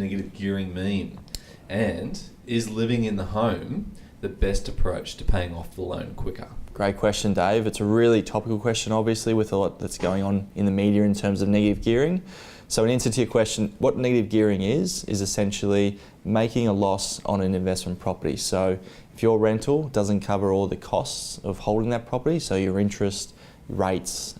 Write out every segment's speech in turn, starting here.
negative gearing mean? And is living in the home the best approach to paying off the loan quicker? Great question, Dave. It's a really topical question, obviously, with a lot that's going on in the media in terms of negative gearing. So in answer to your question, what negative gearing is essentially making a loss on an investment property. So if your rental doesn't cover all the costs of holding that property, so your interest, rates,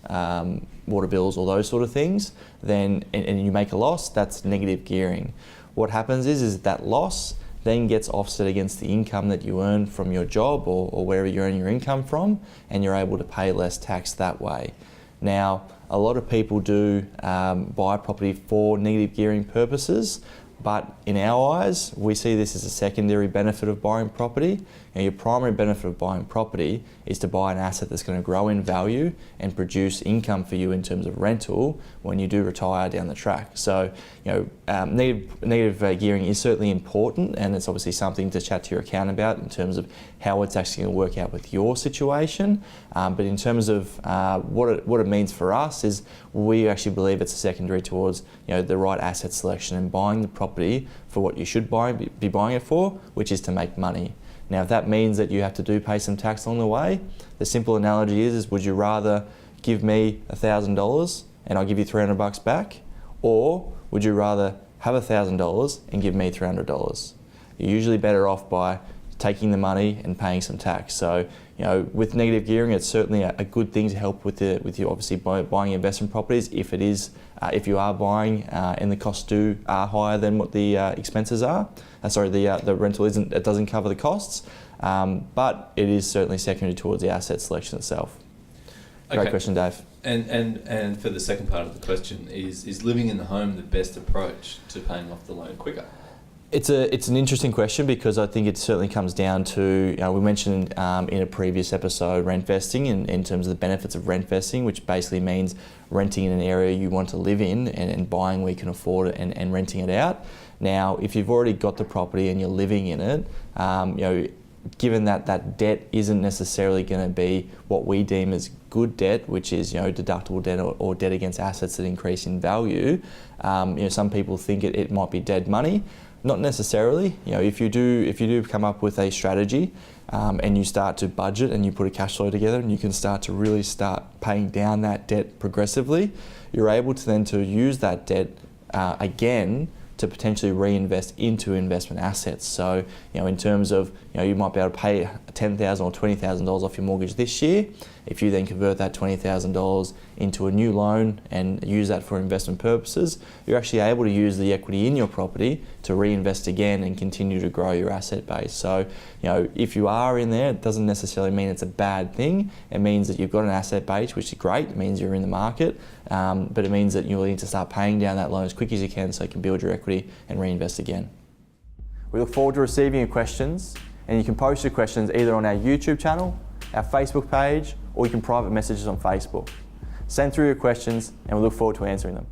water bills, all those sort of things, then and you make a loss, that's negative gearing. What happens is that loss then gets offset against the income that you earn from your job or wherever you earn your income from, and you're able to pay less tax that way. Now, a lot of people do buy property for negative gearing purposes, but in our eyes, we see this as a secondary benefit of buying property. And your primary benefit of buying property is to buy an asset that's going to grow in value and produce income for you in terms of rental when you do retire down the track. So, negative gearing is certainly important, and it's obviously something to chat to your accountant about in terms of how it's actually going to work out with your situation. But in terms of what it means for us is we actually believe it's a secondary towards the right asset selection and buying the property for what you should be buying it for, which is to make money. Now, if that means that you have to pay some tax along the way, the simple analogy is would you rather give me $1,000 and I'll give you $300 back, or would you rather have $1,000 and give me $300? You're usually better off by taking the money and paying some tax. So, with negative gearing, it's certainly a good thing to help with you obviously buying investment properties if you are buying and the costs are higher than what the expenses are. The rental doesn't cover the costs, but it is certainly secondary towards the asset selection itself. Great question, Dave. And for the second part of the question, is living in the home the best approach to paying off the loan quicker? It's an interesting question because I think it certainly comes down to, we mentioned in a previous episode rent vesting in terms of the benefits of rent vesting, which basically means renting in an area you want to live in and buying where you can afford it and renting it out. Now, if you've already got the property and you're living in it, given that debt isn't necessarily going to be what we deem as good debt, which is deductible debt or debt against assets that increase in value, some people think it might be dead money. Not necessarily. If you do come up with a strategy and you start to budget and you put a cash flow together and you can start paying down that debt progressively, you're able to then use that debt again to potentially reinvest into investment assets. So, in terms of, you might be able to pay $10,000 or $20,000 off your mortgage this year. If you then convert that $20,000 into a new loan and use that for investment purposes, you're actually able to use the equity in your property to reinvest again and continue to grow your asset base. So, if you are in there, it doesn't necessarily mean it's a bad thing. It means that you've got an asset base, which is great. It means you're in the market, but it means that you'll need to start paying down that loan as quick as you can so you can build your equity and reinvest again. We look forward to receiving your questions, and you can post your questions either on our YouTube channel, our Facebook page, or you can private message us on Facebook. Send through your questions and we look forward to answering them.